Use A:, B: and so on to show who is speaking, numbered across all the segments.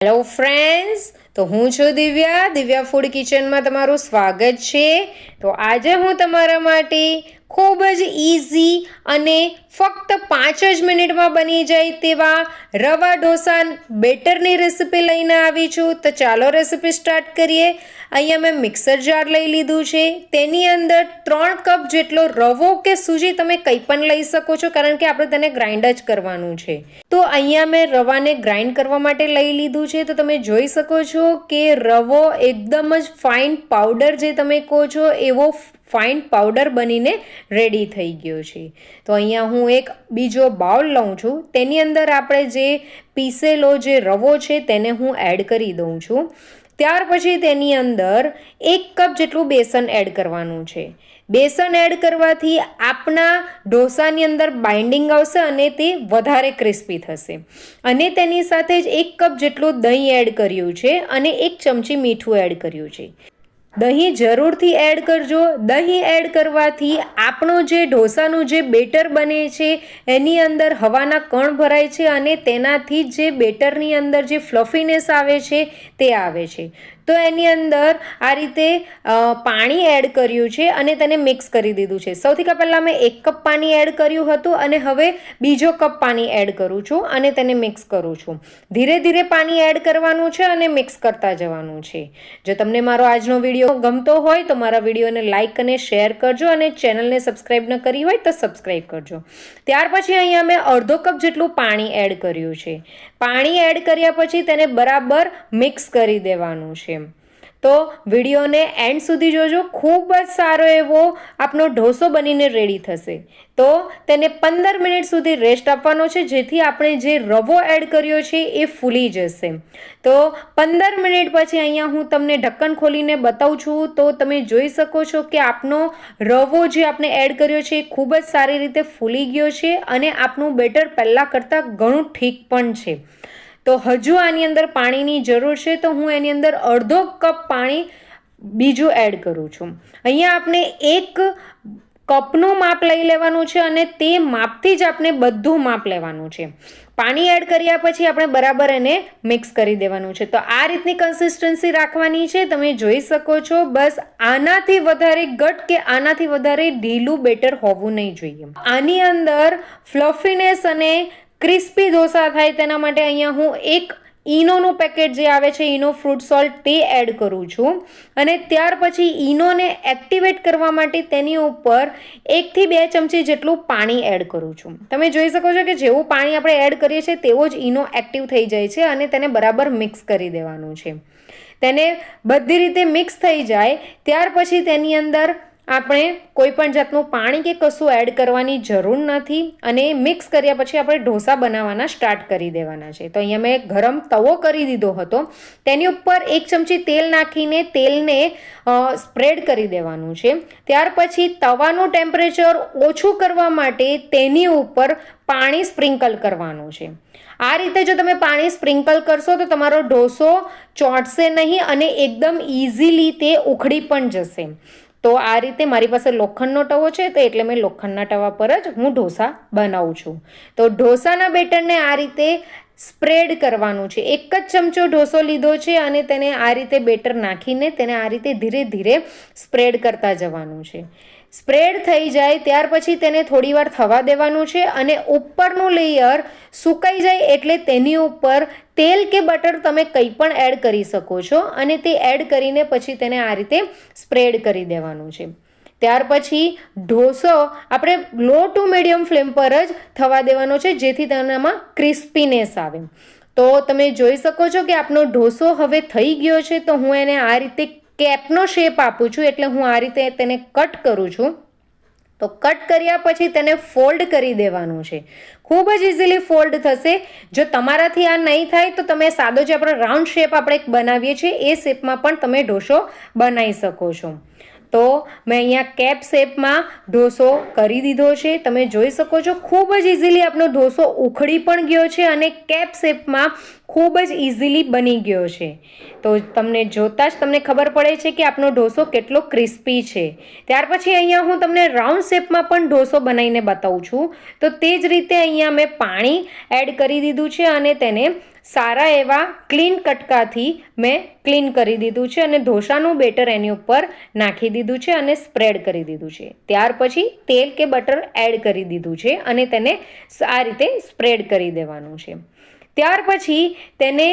A: Hello friends, તો હું છું દિવ્યા ફૂડ કિચનમાં તમારું સ્વાગત છે। તો આજે હું તમારા માટે ખૂબ જ ઇઝી અને ફક્ત 5 જ મિનિટમાં બની જાય તેવા રવા ઢોસા બેટરની રેસીપી લઈને આવી છું। તો ચાલો રેસીપી સ્ટાર્ટ કરીએ। અહીંયા મેં મિક્સર જાર લઈ લીધું છે, તેની અંદર 3 કપ જેટલો રવો કે સૂજી તમે કંઈ પણ લઈ શકો છો, કારણ કે આપણે તેને ગ્રાઇન્ડ જ કરવાનું છે। તો અહીંયા મેં રવાને ગ્રાઇન્ડ કરવા માટે લઈ લીધું છે। તો તમે જોઈ શકો છો કે રવો એકદમ જ ફાઇન પાવડર જે તમે કહો છો એવો ફાઇન પાવડર બનીને રેડી થઈ ગયો છે। તો અહીંયા હું એક બીજો બાઉલ લઉં છું, તેની અંદર આપણે જે પીસેલો જે રવો છે તેને હું એડ કરી દઉં છું। ત્યાર પછી તેની અંદર 1 કપ જેટલું બેસન એડ કરવાનું છે। બેસન એડ કરવાથી આપણા ઢોસાની અંદર બાઇન્ડિંગ આવશે અને તે વધારે ક્રિસ્પી થશે। અને તેની સાથે જ 1 કપ જેટલું દહીં એડ કર્યું છે અને 1 ચમચી મીઠું એડ કર્યું છે। દહીં જરૂરથી એડ કરજો। દહીં એડ કરવાથી આપણું જે ઢોસાનું જે બેટર બને છે એની અંદર હવાના કણ ભરાય છે અને તેનાથી જે બેટરની અંદર જે ફ્લફીનેસ આવે છે તે આવે છે। તો એની અંદર આ રીતે પાણી એડ કર્યું છે અને તેને મિક્સ કરી દીધું છે। સૌથી પહેલાં મેં 1 કપ પાણી એડ કર્યું હતું અને હવે બીજો કપ પાણી એડ કરું છું અને તેને મિક્સ કરું છું। ધીરે ધીરે પાણી એડ કરવાનું છે અને મિક્સ કરતા જવાનું છે। જો તમને મારો આજનો વિડીયો ગમતો હોય તો મારા વિડીયોને લાઇક અને શેર કરજો અને ચેનલને સબસ્ક્રાઈબ ન કરી હોય તો સબસ્ક્રાઈબ કરજો। ત્યાર પછી અહીંયા મેં અડધો કપ જેટલું પાણી એડ કર્યું છે। પાણી એડ કર્યા પછી તેને બરાબર મિક્સ કરી દેવાનું છે। તો વિડીયોને એન્ડ સુધી જોજો, ખૂબ જ સારો એવો આપણો ઢોસો બનીને રેડી થશે। તો તેને 15 મિનિટ સુધી રેસ્ટ આપવાનો છે, જેથી આપણે જે રવો એડ કર્યો છે એ ફૂલી જશે। તો 15 મિનિટ પછી અહીંયા હું તમને ઢક્કન ખોલીને બતાવું છું। તો તમે જોઈ શકો છો કે આપણો રવો જે આપણે એડ કર્યો છે એ ખૂબ જ સારી રીતે ફૂલી ગયો છે અને આપણું બેટર પહેલાં કરતાં ઘણું ઠીક પણ છે। તો હજુ આની અંદર પાણીની જરૂર છે, તો હું એની અંદર અડધો કપ પાણી બીજું એડ કરું છું। અહીંયા આપણે 1 કપનું માપ લઈ લેવાનું છે અને તે માપથી જ આપણે બધું માપ લેવાનું છે। પાણી એડ કર્યા પછી આપણે બરાબર એને મિક્સ કરી દેવાનું છે। તો આ રીતની કન્સિસ્ટન્સી રાખવાની છે, તમે જોઈ શકો છો। બસ આનાથી વધારે ઘટ કે આનાથી વધારે ઢીલું બેટર હોવું નહીં જોઈએ। આની અંદર ફ્લફીનેસ અને ક્રિસ્પી ઢોસા થાય તેના માટે અહીંયા હું 1 ઈનોનું પેકેટ જે આવે છે, ઈનો ફ્રૂટ સોલ્ટ, તે એડ કરું છું। અને ત્યાર પછી ઈનોને એક્ટિવેટ કરવા માટે તેની ઉપર 1 થી 2 ચમચી જેટલું પાણી એડ કરું છું। તમે જોઈ શકો છો કે જેવું પાણી આપણે એડ કરીએ છીએ તેવો જ ઈનો એક્ટિવ થઈ જાય છે અને તેને બરાબર મિક્સ કરી દેવાનું છે। તેને બધી રીતે મિક્સ થઈ જાય ત્યાર પછી તેની અંદર આપણે કોઈ પણ જાતનું પાણી કે કશું એડ કરવાની જરૂર નથી અને મિક્સ કર્યા પછી આપણે ઢોસા બનાવવાના સ્ટાર્ટ કરી દેવાના છે। તો અહીંયા મેં ગરમ તવો કરી દીધો હતો, તેની ઉપર 1 ચમચી તેલ નાખીને તેલને સ્પ્રેડ કરી દેવાનું છે। ત્યાર પછી તવાનું ટેમ્પરેચર ઓછું કરવા માટે તેની ઉપર પાણી સ્પ્રિંકલ કરવાનું છે। આ રીતે જો તમે પાણી સ્પ્રિંકલ કરશો તો તમારો ઢોસો ચોંટશે નહીં અને એકદમ ઇઝીલી તે ઉખડી પણ જશે। તો આ રીતે મારી પાસે લોખંડનો તવો છે, તો એટલે મેં લોખંડના તવા પર જ હું ઢોસા બનાવું છું। તો ઢોસાના બેટરને આ રીતે સ્પ્રેડ કરવાનું છે। 1 જ ચમચો ઢોસો લીધો છે અને તેને આ રીતે બેટર નાખીને તેને આ રીતે ધીરે ધીરે સ્પ્રેડ કરતા જવાનું છે। સ્પ્રેડ થઈ જાય ત્યાર પછી તેને થોડી વાર થવા દેવાનું છે અને ઉપરનું લેયર સુકાઈ જાય એટલે તેની ઉપર તેલ કે બટર તમે કંઈ પણ એડ કરી શકો છો અને તે એડ કરીને પછી તેને આ રીતે સ્પ્રેડ કરી દેવાનું છે। ત્યાર પછી ઢોસો આપણે લો ટુ મીડિયમ ફ્લેમ પર જ થવા દેવાનો છે, જેથી તેનામાં ક્રિસ્પીનેસ આવે। તો તમે જોઈ શકો છો કે આપણો ઢોસો હવે થઈ ગયો છે। તો હું એને આ રીતે કેપનો શેપ આપું છું, એટલે હું આ રીતે તેને કટ કરું છું। તો કટ કર્યા પછી તેને ફોલ્ડ કરી દેવાનું છે। ખૂબ જ ઇઝીલી ફોલ્ડ થશે। જો તમારાથી આ નહીં થાય તો તમે સાદો જે આપણે રાઉન્ડ શેપ આપણે બનાવીએ છીએ એ શેપમાં પણ તમે ઢોસો બનાવી શકો છો। તો મેં અહીંયા કેપ શેપમાં ઢોસો કરી દીધો છે, તમે જોઈ શકો છો। ખૂબ જ ઇઝીલી આપણો ઢોસો ઉખડી પણ ગયો છે અને કેપ શેપમાં ખૂબ જ ઇઝીલી બની ગયો છે. તો તમને જોતાં જ તમને ખબર પડે છે કે આપણો ઢોસો કેટલો ક્રિસ્પી છે. ત્યાર પછી અહીંયા હું તમને રાઉન્ડ શેપમાં પણ ઢોસો બનાવીને બતાવું છું. તો તે જ રીતે અહીંયા મેં પાણી એડ કરી દીધું છે અને તેને સારા એવા ક્લીન કટકાથી મેં ક્લીન કરી દીધું છે અને ઢોસાનું બેટર એની ઉપર નાખી દીધું છે અને સ્પ્રેડ કરી દીધું છે. ત્યાર પછી તેલ કે બટર એડ કરી દીધું છે અને તેને આ રીતે સ્પ્રેડ કરી દેવાનું છે. ત્યાર પછી તેને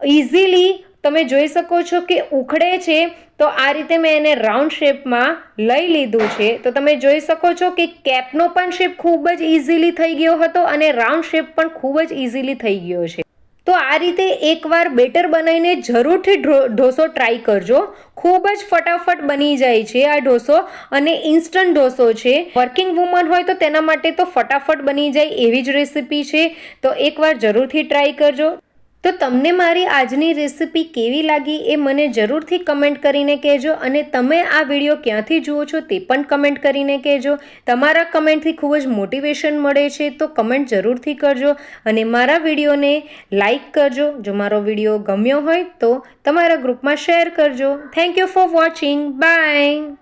A: ઇઝીલી તમે જોઈ શકો છો કે ઉખડે છે. તો આ રીતે મેં એને રાઉન્ડ શેપમાં લઈ લીધું છે. તો તમે જોઈ શકો છો કે કેપનો પણ શેપ ખૂબ જ ઇઝીલી થઈ ગયો હતો અને રાઉન્ડ શેપ પણ ખૂબ જ ઇઝીલી થઈ ગયો છે. તો આ રીતે એકવાર બેટર બનાવીને જરૂરથી ઢોસો ટ્રાય કરજો. ખૂબ જ ફટાફટ બની જાય છે આ ઢોસો અને ઇન્સ્ટન્ટ ઢોસો છે. વર્કિંગ વુમન હોય તો તેના માટે તો ફટાફટ બની જાય એવી જ રેસીપી છે. તો એકવાર જરૂરથી ટ્રાય કરજો. તો તમને મારી આજની રેસીપી કેવી લાગી એ મને જરૂરથી કમેન્ટ કરીને કહેજો અને તમે આ વિડીયો ક્યાંથી જુઓ છો તે પણ કમેન્ટ કરીને કહેજો. તમારા કમેન્ટથી ખૂબ જ મોટિવેશન મળે છે. તો કમેન્ટ જરૂરથી કરજો અને મારા વિડીયોને લાઈક કરજો. જો મારો વિડીયો ગમ્યો હોય તો તમારા ગ્રુપમાં શેર કરજો. Thank you for watching. By.